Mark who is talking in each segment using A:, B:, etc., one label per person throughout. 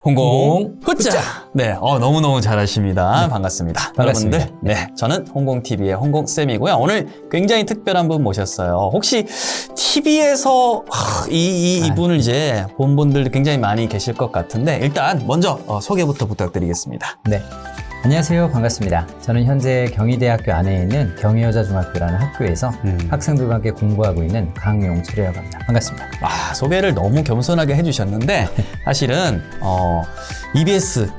A: 홍공 후짜. 네, 너무너무 잘하십니다. 반갑습니다.
B: 반갑습니다.
A: 여러분들, 네, 저는 홍공TV의 홍공쌤이고요. 오늘 굉장히 특별한 분 모셨어요. 혹시 TV에서 이분을 이제 본 분들 굉장히 많이 계실 것 같은데, 일단 먼저 소개부터 부탁드리겠습니다.
B: 네. 안녕하세요. 반갑습니다. 저는 현재 경희대학교 안에 있는 경희여자중학교라는 학교에서 학생들과 함께 공부하고 있는 강용철이라고 합니다. 반갑습니다.
A: 소개를 너무 겸손하게 해주셨는데, 사실은, EBS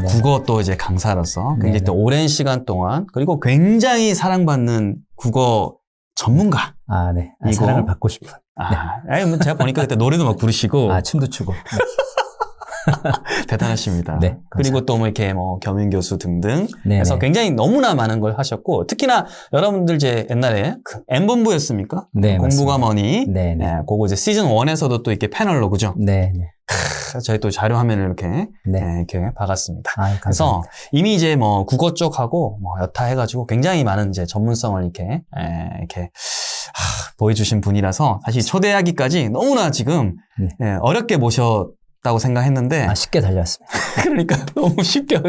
A: 국어 또 이제 강사로서 굉장히 또 오랜 시간 동안, 그리고 굉장히 사랑받는 국어 전문가.
B: 네. 사랑을 받고 싶은.
A: 네. 제가 보니까 그때 노래도 막 부르시고.
B: 춤도 추고. 네.
A: 대단하십니다.
B: 네,
A: 그리고 또 이렇게 겸임교수 등등
B: 네네.
A: 해서 굉장히 너무나 많은 걸 하셨고, 특히나 여러분들 이제 옛날에 M본부였습니까?
B: 네,
A: 공부가 뭐니?
B: 네네.
A: 네, 그거 이제 시즌 1에서도 또 이렇게 패널로, 그죠?
B: 네네.
A: 저희 또 자료 화면을 이렇게,
B: 네.
A: 이렇게 박았습니다.
B: 감사합니다.
A: 그래서 이미 이제 국어 쪽하고 여타 해가지고 굉장히 많은 이제 전문성을 이렇게 보여주신 분이라서 사실 초대하기까지 너무나 지금 어렵게 모셨다고 생각했는데
B: 쉽게 달려왔습니다.
A: 그러니까 너무 쉽게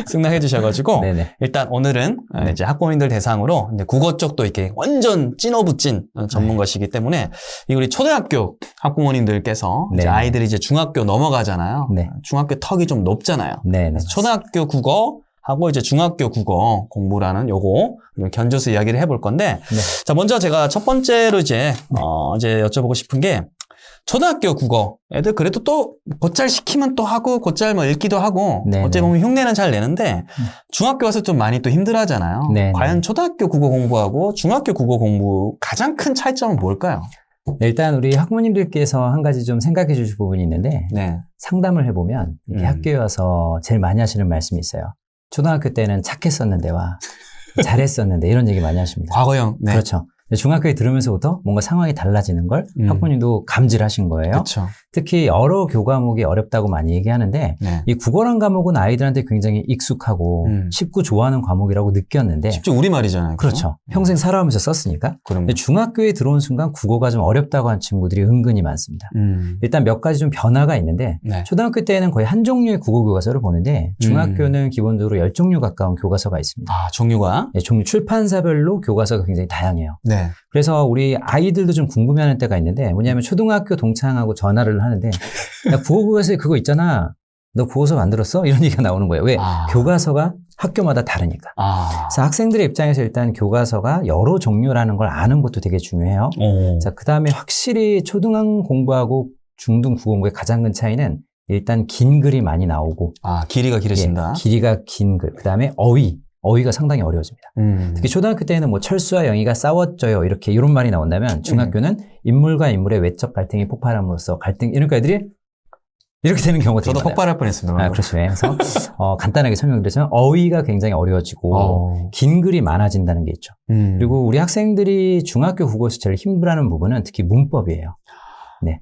A: 승낙해 주셔가지고
B: 네네.
A: 일단 오늘은 이제 학부모님들 대상으로 이제 국어 쪽도 이렇게 완전 찐 오브 찐 전문가시기 때문에 이 우리 초등학교 학부모님들께서 이제 아이들이 이제 중학교 넘어가잖아요.
B: 네.
A: 중학교 턱이 좀 높잖아요.
B: 네네.
A: 초등학교 국어 하고 이제 중학교 국어 공부라는 요거 견주어서 이야기를 해볼 건데,
B: 네.
A: 자 먼저 제가 첫 번째로 이제 여쭤보고 싶은 게, 초등학교 국어 애들 그래도 또 곧잘 시키면 또 하고 곧잘 읽기도 하고 어찌 보면 흉내는 잘 내는데 중학교 가서 좀 많이 또 힘들어하잖아요. 과연 초등학교 국어 공부하고 중학교 국어 공부 가장 큰 차이점은 뭘까요?
B: 네, 일단 우리 학부모님들께서 한 가지 좀 생각해 주실 부분이 있는데 상담을 해보면 이렇게 학교에 와서 제일 많이 하시는 말씀이 있어요. 초등학교 때는 착했었는데와 잘했었는데 이런 얘기 많이 하십니다.
A: 과거형. 네.
B: 그렇죠. 중학교에 들으면서부터 뭔가 상황이 달라지는 걸 학부모님도 감지를 하신 거예요.
A: 그렇죠.
B: 특히 여러 교과목이 어렵다고 많이 얘기하는데 이 국어란 과목은 아이들한테 굉장히 익숙하고 쉽고 좋아하는 과목이라고 느꼈는데
A: 쉽죠. 우리말이잖아요.
B: 그렇죠. 평생 살아오면서 썼으니까. 근데 중학교에 들어온 순간 국어가 좀 어렵다고 하는 친구들이 은근히 많습니다. 일단 몇 가지 좀 변화가 있는데 초등학교 때는 거의 한 종류의 국어 교과서를 보는데 중학교는 기본적으로 10종류 가까운 교과서가 있습니다.
A: 종류가?
B: 네, 종류 출판사별로 교과서가 굉장히 다양해요.
A: 네.
B: 그래서 우리 아이들도 좀 궁금해하는 때가 있는데 뭐냐면 초등학교 동창하고 전화를 하는데 야, 국어교과서에 그거 있잖아. 너 국어서 만들었어? 이런 얘기가 나오는 거예요. 왜? 교과서가 학교마다 다르니까. 그래서 학생들의 입장에서 일단 교과서가 여러 종류라는 걸 아는 것도 되게 중요해요. 자, 그 다음에 확실히 초등학 공부하고 중등 국어 공부의 가장 큰 차이는 일단 긴 글이 많이 나오고.
A: 길이가 길어진다.
B: 길이가 긴 글. 그 다음에 어휘가 상당히 어려워집니다. 특히 초등학교 때는 철수와 영희가 싸웠죠요. 이런 말이 나온다면 중학교는 인물과 인물의 외적 갈등이 폭발함으로써 이러니까 애들이 이렇게 되는 경우가 되게
A: 저도
B: 많아요.
A: 폭발할 뻔했습니다.
B: 그렇죠. 그래서 간단하게 설명드리자면 어휘가 굉장히 어려워지고 긴 글이 많아진다는 게 있죠. 그리고 우리 학생들이 중학교 국어에서 제일 힘들어하는 부분은 특히 문법이에요. 네.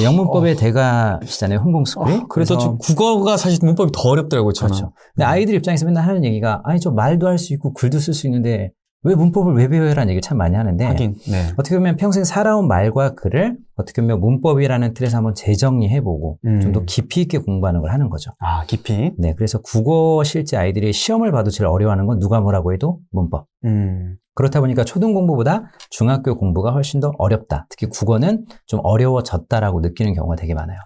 B: 영문법의 대가시잖아요, 홍공스쿨이.
A: 그래서 지금 국어가 사실 문법이 더 어렵더라고요, 저는.
B: 그렇죠. 근데 아이들 입장에서 맨날 하는 얘기가, 저 말도 할 수 있고 글도 쓸 수 있는데 왜 문법을 왜 배워요? 라는 얘기를 참 많이 하는데.
A: 하긴, 네.
B: 어떻게 보면 평생 살아온 말과 글을 어떻게 보면 문법이라는 틀에서 한번 재정리해보고 좀 더 깊이 있게 공부하는 걸 하는 거죠.
A: 깊이?
B: 네. 그래서 국어 실제 아이들이 시험을 봐도 제일 어려워하는 건 누가 뭐라고 해도 문법. 그렇다 보니까 초등 공부보다 중학교 공부가 훨씬 더 어렵다. 특히 국어는 좀 어려워졌다라고 느끼는 경우가 되게 많아요.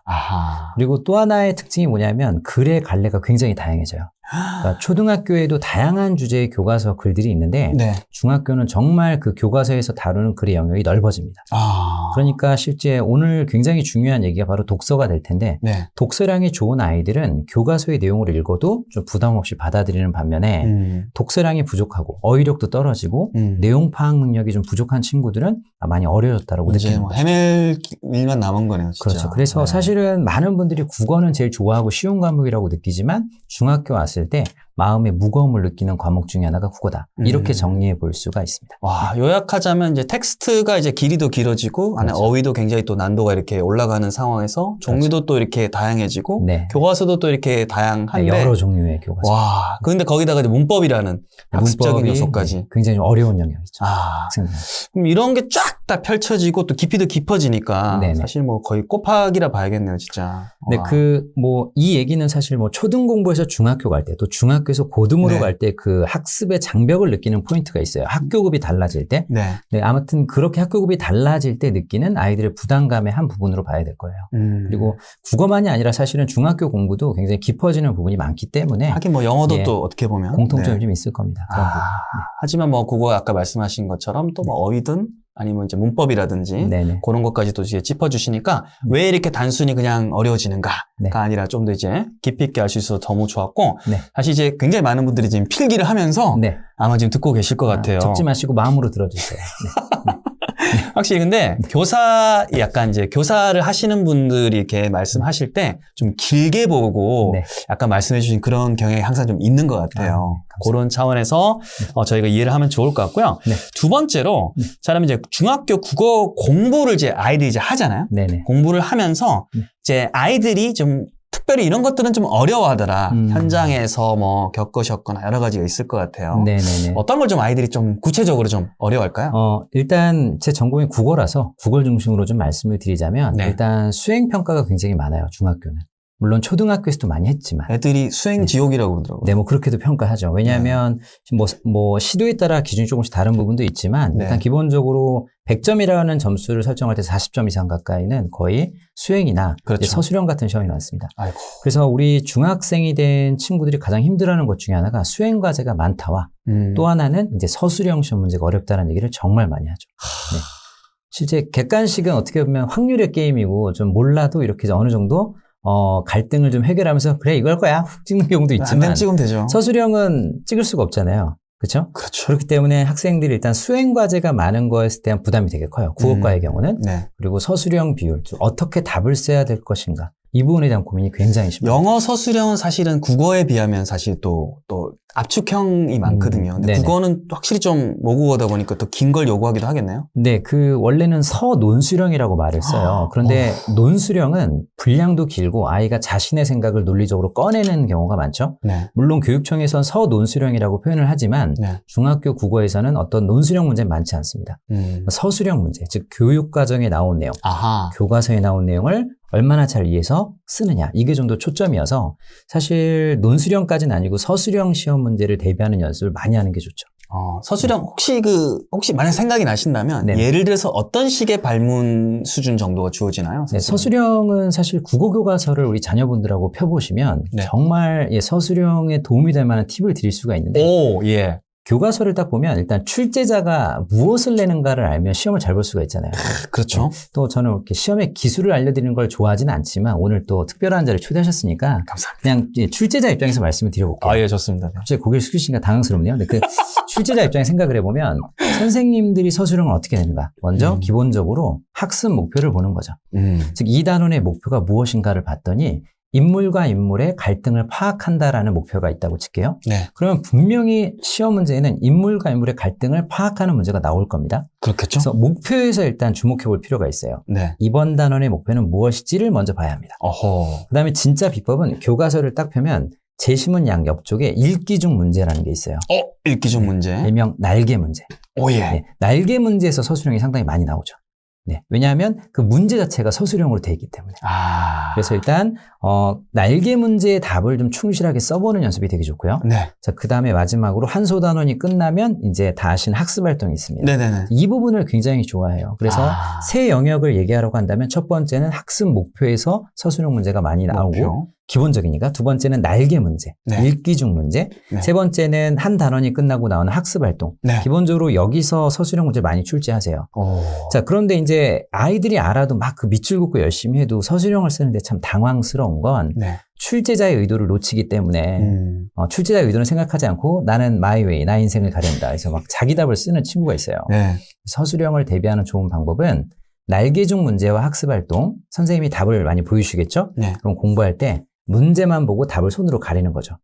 B: 그리고 또 하나의 특징이 뭐냐면 글의 갈래가 굉장히 다양해져요. 그러니까 초등학교에도 다양한 주제의 교과서 글들이 있는데 중학교는 정말 그 교과서에서 다루는 글의 영역이 넓어집니다. 그러니까 실제 오늘 굉장히 중요한 얘기가 바로 독서가 될 텐데 독서량이 좋은 아이들은 교과서의 내용을 읽어도 좀 부담 없이 받아들이는 반면에 독서량이 부족하고 어휘력도 떨어지고 내용 파악 능력이 좀 부족한 친구들은 많이 어려졌다고 느끼는 거죠.
A: 헤맬 일만 남은 거네요, 진짜.
B: 그렇죠. 그래서 사실은 많은 분들이 국어는 제일 좋아하고 쉬운 과목이라고 느끼지만 중학교 왔을 때 마음의 무거움을 느끼는 과목 중에 하나가 국어다. 이렇게 정리해 볼 수가 있습니다.
A: 와, 요약하자면 이제 텍스트가 이제 길이도 길어지고 안에
B: 그렇죠.
A: 어휘도 굉장히 또 난도가 이렇게 올라가는 상황에서 종류도
B: 그렇죠.
A: 또 이렇게 다양해지고
B: 네.
A: 교과서도 또 이렇게 다양한데
B: 여러 종류의 교과서.
A: 와, 근데 거기다가 이제 문법이라는 학습적인 요소까지
B: 굉장히 좀 어려운 영역이죠.
A: 아,
B: 학생들.
A: 그럼 이런 게 쫙 다 펼쳐지고 또 깊이도 깊어지니까
B: 네네.
A: 사실 뭐 거의 곱하기라 봐야겠네요, 진짜.
B: 네,
A: 와.
B: 이 얘기는 사실 뭐 초등 공부에서 중학교 갈 때, 또 중학교에서 고등으로
A: 네.
B: 갈 때 그 학습의 장벽을 느끼는 포인트가 있어요. 학교급이 달라질 때.
A: 네.
B: 네, 아무튼 그렇게 학교급이 달라질 때 느끼는 아이들의 부담감의 한 부분으로 봐야 될 거예요. 그리고 국어만이 아니라 사실은 중학교 공부도 굉장히 깊어지는 부분이 많기 때문에
A: 하긴 뭐 영어도
B: 예,
A: 또 어떻게 보면
B: 공통점이
A: 네.
B: 좀 있을 겁니다. 그런 부분.
A: 하지만 뭐 국어 아까 말씀하신 것처럼 또 뭐 어휘든 아니면 이제 문법이라든지
B: 네네.
A: 그런 것까지도 이제 짚어주시니까 왜 이렇게 단순히 그냥 어려워지는가가
B: 네.
A: 아니라 좀 더 이제 깊이 있게 알 수 있어서 너무 좋았고
B: 네.
A: 사실 이제 굉장히 많은 분들이 지금 필기를 하면서
B: 네.
A: 아마 지금 듣고 계실 것 같아요.
B: 적지 마시고 마음으로 들어주세요. 네.
A: 확실히 근데 약간 이제 교사를 하시는 분들이 이렇게 말씀하실 때 좀 길게 보고
B: 네.
A: 약간 말씀해 주신 그런 경향이 항상 좀 있는 것 같아요.
B: 네,
A: 그런 차원에서 저희가 이해를 하면 좋을 것 같고요.
B: 네.
A: 두 번째로 잘하면 이제 중학교 국어 공부를 이제 아이들이 이제 하잖아요.
B: 네네.
A: 공부를 하면서 이제 아이들이 좀 특별히 이런 것들은 좀 어려워하더라. 현장에서 뭐 겪으셨거나 여러 가지가 있을 것 같아요.
B: 네네네.
A: 어떤 걸 좀 아이들이 좀 구체적으로 좀 어려워할까요?
B: 일단 제 전공이 국어라서 국어를 중심으로 좀 말씀을 드리자면
A: 네.
B: 일단 수행평가가 굉장히 많아요, 중학교는. 물론 초등학교에서도 많이 했지만.
A: 애들이 수행 지옥이라고 그러더라고요.
B: 네, 뭐 그렇게도 평가하죠. 왜냐하면 뭐 시도에 따라 기준이 조금씩 다른 부분도 있지만
A: 네.
B: 일단 기본적으로 100점이라는 점수를 설정할 때 40점 이상 가까이는 거의 수행이나
A: 그렇죠.
B: 이제 서술형 같은 시험이 많습니다.
A: 아이고.
B: 그래서 우리 중학생이 된 친구들이 가장 힘들어하는 것 중에 하나가 수행 과제가 많다와 또 하나는 이제 서술형 시험 문제가 어렵다는 얘기를 정말 많이 하죠. 네. 실제 객관식은 어떻게 보면 확률의 게임이고 좀 몰라도 이렇게 어느 정도 갈등을 좀 해결하면서 그래 이거 할 거야 훅 찍는 경우도
A: 안
B: 있지만
A: 찍으면 되죠.
B: 서술형은 찍을 수가 없잖아요. 그렇죠?
A: 그렇죠.
B: 그렇기 때문에 학생들이 일단 수행 과제가 많은 거에 대한 부담이 되게 커요. 국어과의 경우는.
A: 네.
B: 그리고 서술형 비율, 어떻게 답을 써야 될 것인가. 이 부분에 대한 고민이 굉장히 심합니다.
A: 영어 서술형은 사실은 국어에 비하면 사실 또 압축형이 많거든요. 근데
B: 네네.
A: 국어는 또 확실히 좀 모국어다 보니까 또 긴 걸 요구하기도 하겠네요.
B: 네, 원래는 서논수령이라고 말을 써요. 그런데 논수령은 분량도 길고 아이가 자신의 생각을 논리적으로 꺼내는 경우가 많죠.
A: 네.
B: 물론 교육청에선 서논수령이라고 표현을 하지만
A: 네.
B: 중학교 국어에서는 어떤 논수령 문제는 많지 않습니다. 서술형 문제, 즉 교육과정에 나온 내용,
A: 아하.
B: 교과서에 나온 내용을 얼마나 잘 이해해서 쓰느냐, 이게 좀 더 초점이어서 사실 논수령까지는 아니고 서술형 시험 문제를 대비하는 연습을 많이 하는 게 좋죠.
A: 서술형 혹시 만약 생각이 나신다면
B: 네네.
A: 예를 들어서 어떤 식의 발문 수준 정도가 주어지나요?
B: 네, 서술형은 사실 국어 교과서를 우리 자녀분들하고 펴보시면
A: 네.
B: 정말 서술형에 도움이 될 만한 팁을 드릴 수가 있는데
A: 오, 예.
B: 교과서를 딱 보면 일단 출제자가 무엇을 내는가를 알면 시험을 잘 볼 수가 있잖아요.
A: 그렇죠.
B: 또 저는 이렇게 시험의 기술을 알려드리는 걸 좋아하지는 않지만 오늘 또 특별한 자를 초대하셨으니까
A: 감사합니다.
B: 그냥 출제자 입장에서 말씀을 드려볼게요.
A: 예, 좋습니다.
B: 갑자기 고개를 숙이시니까 당황스럽네요. 근데 출제자 입장에 생각을 해보면 선생님들이 서술형을 어떻게 내는가. 먼저 기본적으로 학습 목표를 보는 거죠. 즉, 이 단원의 목표가 무엇인가를 봤더니 인물과 인물의 갈등을 파악한다라는 목표가 있다고 칠게요.
A: 네.
B: 그러면 분명히 시험 문제에는 인물과 인물의 갈등을 파악하는 문제가 나올 겁니다.
A: 그렇겠죠.
B: 그래서 목표에서 일단 주목해 볼 필요가 있어요.
A: 네.
B: 이번 단원의 목표는 무엇일지를 먼저 봐야 합니다.
A: 어허.
B: 그 다음에 진짜 비법은 교과서를 딱 펴면 제시문 양 옆쪽에 읽기 중 문제라는 게 있어요.
A: 읽기 중 문제.
B: 일명 날개 문제.
A: 오, 예.
B: 네, 날개 문제에서 서술형이 상당히 많이 나오죠. 네, 왜냐하면 그 문제 자체가 서술형으로 되어 있기 때문에. 그래서 일단 날개 문제의 답을 좀 충실하게 써보는 연습이 되게 좋고요.
A: 네.
B: 자, 그 다음에 마지막으로 한소 단원이 끝나면 이제 다 하신 학습 활동이 있습니다.
A: 네네네.
B: 이 부분을 굉장히 좋아해요. 그래서 세 영역을 얘기하라고 한다면 첫 번째는 학습 목표에서 서술형 문제가 많이 나오고
A: 목표.
B: 기본적이니까 두 번째는 날개 문제,
A: 네.
B: 읽기 중 문제,
A: 네.
B: 세 번째는 한 단원이 끝나고 나오는 학습 활동.
A: 네.
B: 기본적으로 여기서 서술형 문제 많이 출제하세요. 자, 그런데 이제 아이들이 알아도 막 그 밑줄 긋고 열심히 해도 서술형을 쓰는데 참 당황스러운 건
A: 네.
B: 출제자의 의도를 놓치기 때문에 출제자의 의도는 생각하지 않고 나는 마이 웨이, 나 인생을 가련다. 그래서 막 자기 답을 쓰는 친구가 있어요.
A: 네.
B: 서술형을 대비하는 좋은 방법은 날개 중 문제와 학습 활동, 선생님이 답을 많이 보여주시겠죠?
A: 네.
B: 그럼 공부할 때 문제만 보고 답을 손으로 가리는 거죠.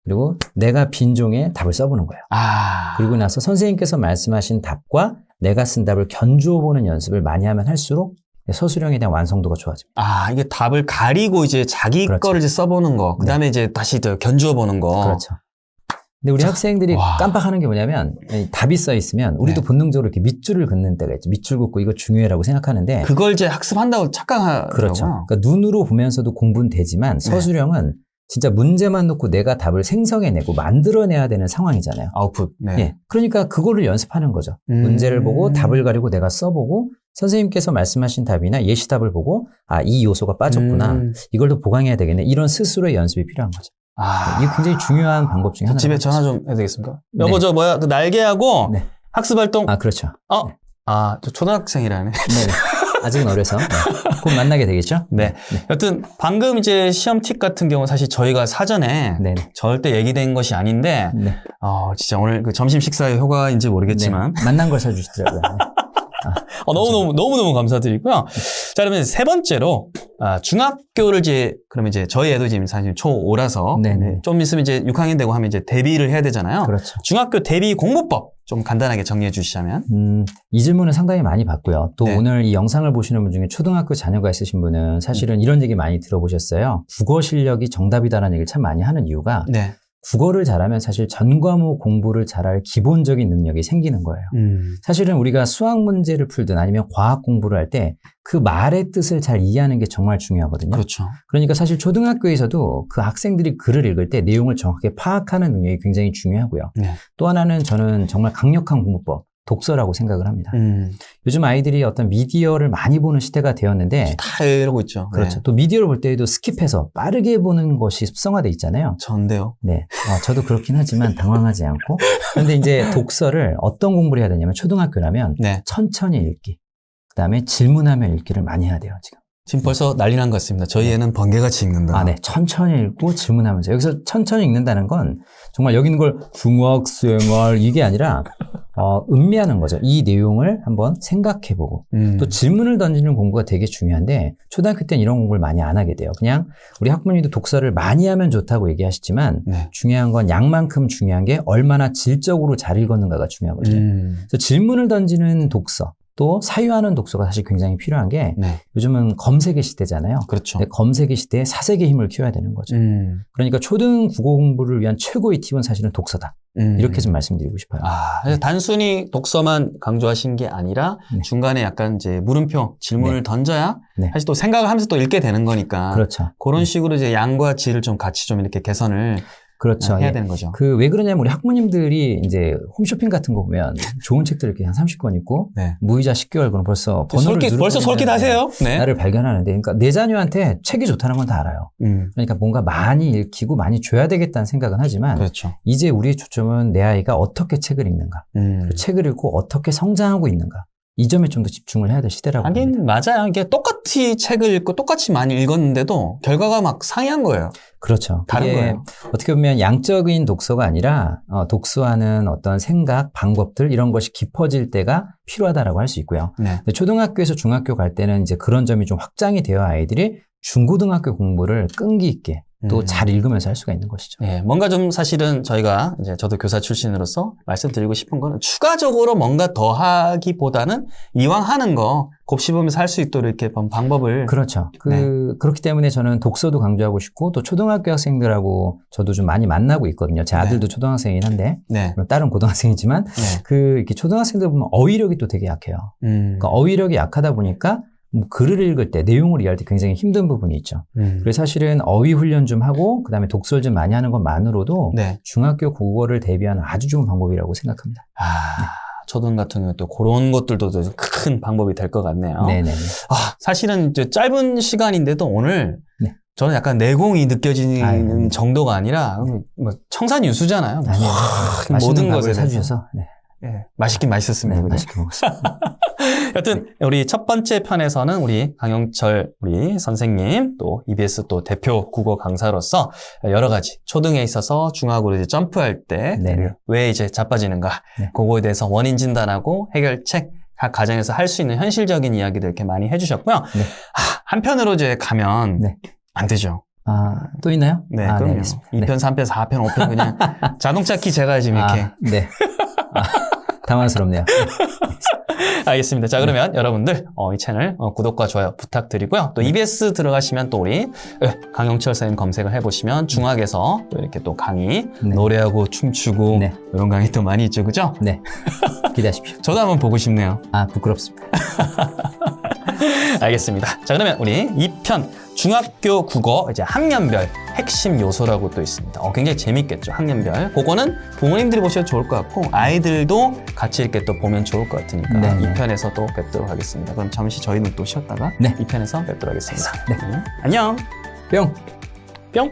B: 그리고 내가 빈종에 답을 써보는 거예요. 그리고 나서 선생님께서 말씀하신 답과 내가 쓴 답을 견주어 보는 연습을 많이 하면 할수록 서술형에 대한 완성도가 좋아집니다.
A: 이게 답을 가리고 이제 자기
B: 그렇죠.
A: 거를 이제 써보는 거. 그 다음에 이제 다시 더 견주어 보는 거.
B: 그렇죠. 근데 우리 학생들이 깜빡하는 게 뭐냐면 답이 써 있으면 우리도 본능적으로 이렇게 밑줄을 긋는 때가 있죠. 밑줄 긋고 이거 중요해라고 생각하는데
A: 그걸 이제 학습한다고 착각하더라고요.
B: 그렇죠. 그러니까 눈으로 보면서도 공부는 되지만 서술형은 진짜 문제만 놓고 내가 답을 생성해내고 만들어내야 되는 상황이잖아요.
A: 아웃풋.
B: 예. 그러니까 그거를 연습하는 거죠. 문제를 보고 답을 가리고 내가 써보고 선생님께서 말씀하신 답이나 예시답을 보고 이 요소가 빠졌구나. 이걸 더 보강해야 되겠네. 이런 스스로의 연습이 필요한 거죠. 이게 굉장히 중요한 방법 중에 하나입니다.
A: 집에 전화 좀 해야 되겠습니까? 여보, 저 그 날개하고 학습활동.
B: 그렇죠.
A: 저 초등학생이라네.
B: 네. 아직은 어려서. 곧 만나게 되겠죠?
A: 네. 여튼 방금 이제 시험 팁 같은 경우 사실 저희가 사전에 절대 얘기된 것이 아닌데 진짜 오늘 그 점심 식사의 효과인지 모르겠지만
B: 만난 걸 사주시더라고요.
A: 너무너무 감사드리고요. 자, 그러면 세 번째로, 중학교를 그러면 이제 저희 애도 지금 사실 초5라서 좀 있으면 이제 6학년 되고 하면 이제 대비를 해야 되잖아요.
B: 그렇죠.
A: 중학교 대비 공부법 좀 간단하게 정리해 주시자면.
B: 이 질문을 상당히 많이 받고요. 또 오늘 이 영상을 보시는 분 중에 초등학교 자녀가 있으신 분은 사실은 이런 얘기 많이 들어보셨어요. 국어 실력이 정답이다라는 얘기를 참 많이 하는 이유가 국어를 잘하면 사실 전 과목 공부를 잘할 기본적인 능력이 생기는 거예요. 사실은 우리가 수학 문제를 풀든 아니면 과학 공부를 할 때 그 말의 뜻을 잘 이해하는 게 정말 중요하거든요.
A: 그렇죠.
B: 그러니까 사실 초등학교에서도 그 학생들이 글을 읽을 때 내용을 정확하게 파악하는 능력이 굉장히 중요하고요. 또 하나는 저는 정말 강력한 공부법, 독서라고 생각을 합니다. 요즘 아이들이 어떤 미디어를 많이 보는 시대가 되었는데
A: 다 이러고 있죠.
B: 그렇죠. 또 미디어를 볼 때에도 스킵해서 빠르게 보는 것이 습성화돼 있잖아요.
A: 전데요.
B: 네. 저도 그렇긴 하지만 당황하지 않고. 그런데 이제 독서를 어떤 공부를 해야 되냐면 초등학교라면 천천히 읽기. 그다음에 질문하며 읽기를 많이 해야 돼요, 지금
A: 벌써 난리 난 것 같습니다. 저희 애는 번개같이 읽는다.
B: 네. 천천히 읽고 질문하면서. 여기서 천천히 읽는다는 건 정말 여기 있는 걸 중학생활 이게 아니라 음미하는 거죠. 이 내용을 한번 생각해보고 또 질문을 던지는 공부가 되게 중요한데 초등학교 때는 이런 공부를 많이 안 하게 돼요. 그냥 우리 학부모님도 독서를 많이 하면 좋다고 얘기하시지만 중요한 건 양만큼 중요한 게 얼마나 질적으로 잘 읽었는가가 중요하거든요. 그래서 질문을 던지는 독서 또 사유하는 독서가 사실 굉장히 필요한 게 요즘은 검색의 시대잖아요.
A: 그렇죠.
B: 검색의 시대에 사색의 힘을 키워야 되는 거죠. 그러니까 초등 국어 공부를 위한 최고의 팁은 사실은 독서다. 이렇게 좀 말씀드리고 싶어요.
A: 단순히 독서만 강조하신 게 아니라 중간에 약간 이제 물음표, 질문을 던져야 사실 또 생각을 하면서 또 읽게 되는 거니까.
B: 그렇죠.
A: 그런 식으로 이제 양과 질을 좀 같이 좀 이렇게 개선을 해야 되는 거죠.
B: 왜 그러냐면 우리 학부모님들이 이제 홈쇼핑 같은 거 보면 좋은 책들 이렇게 한 30권 있고 무이자 10개월 그럼 벌써 번호를
A: 벌써 솔깃하세요.
B: 나를 발견하는데 그러니까 내 자녀한테 책이 좋다는 건 다 알아요. 그러니까 뭔가 많이 읽히고 많이 줘야 되겠다는 생각은 하지만 이제 우리의 초점은 내 아이가 어떻게 책을 읽는가, 그리고 책을 읽고 어떻게 성장하고 있는가. 이 점에 좀 더 집중을 해야 될 시대라고
A: 하긴
B: 봅니다.
A: 맞아요. 이게 똑같이 책을 읽고 똑같이 많이 읽었는데도 결과가 막 상이한 거예요.
B: 그렇죠.
A: 다른 거예요.
B: 어떻게 보면 양적인 독서가 아니라 독서하는 어떤 생각, 방법들 이런 것이 깊어질 때가 필요하다라고 할 수 있고요. 근데 초등학교에서 중학교 갈 때는 이제 그런 점이 좀 확장이 되어 아이들이 중고등학교 공부를 끈기 있게 또 잘 읽으면서 할 수가 있는 것이죠.
A: 뭔가 좀 사실은 저희가 이제 저도 교사 출신으로서 말씀드리고 싶은 거는 추가적으로 뭔가 더 하기보다는 이왕 하는 거 곱씹으면서 할 수 있도록 이렇게 방법을.
B: 그렇죠. 그렇기 때문에 저는 독서도 강조하고 싶고 또 초등학교 학생들하고 저도 좀 많이 만나고 있거든요. 제 아들도 초등학생이긴 한데 물론 딸은 고등학생이지만 이렇게 초등학생들 보면 어휘력이 또 되게 약해요. 그러니까 어휘력이 약하다 보니까 글을 읽을 때, 내용을 이해할 때 굉장히 힘든 부분이 있죠. 그래서 사실은 어휘 훈련 좀 하고, 그 다음에 독서를 좀 많이 하는 것만으로도 중학교 국어를 대비하는 아주 좋은 방법이라고 생각합니다.
A: 초등 같은 경우는 또 그런 것들도 큰 방법이 될 것 같네요.
B: 네네.
A: 사실은 이제 짧은 시간인데도 오늘 저는 약간 내공이 느껴지는 정도가 아니라 뭐 청산유수잖아요.
B: 모든 것을 사주셔서.
A: 맛있긴 맛있었습니다.
B: 맛있게 먹었습니다.
A: 여튼 우리 첫 번째 편에서는 우리 강영철 우리 선생님 또 EBS 또 대표 국어 강사로서 여러 가지 초등에 있어서 중학으로 이제 점프할 때 왜 이제 자빠지는가 그거에 대해서 원인 진단하고 해결책 각 가정에서 할 수 있는 현실적인 이야기들 이렇게 많이 해주셨고요. 한편으로 이제 가면 안 되죠.
B: 또 있나요?
A: 네, 그럼요.
B: 알겠습니다.
A: 2편, 3편, 4편, 5편 그냥 자동차 키 제가 지금 이렇게.
B: 네. 당황스럽네요.
A: 알겠습니다. 자, 그러면 여러분들 이 채널 구독과 좋아요 부탁드리고요. 또 EBS 들어가시면 또 우리 강영철 선생님 검색을 해보시면 중학에서 또 이렇게 또 강의 노래하고 춤추고 이런 강의 또 많이 있죠, 그죠?
B: 네. 기대하십시오.
A: 저도 한번 보고 싶네요.
B: 부끄럽습니다.
A: 알겠습니다. 자, 그러면 우리 2편 중학교 국어 이제 학년별 핵심 요소라고 또 있습니다. 굉장히 재밌겠죠, 학년별. 그거는 부모님들이 보셔도 좋을 것 같고 아이들도 같이 이렇게 또 보면 좋을 것 같으니까 2편에서 또 뵙도록 하겠습니다. 그럼 잠시 저희는 또 쉬었다가 2편에서 뵙도록 하겠습니다.
B: 네.
A: 안녕.
B: 뿅.
A: 뿅.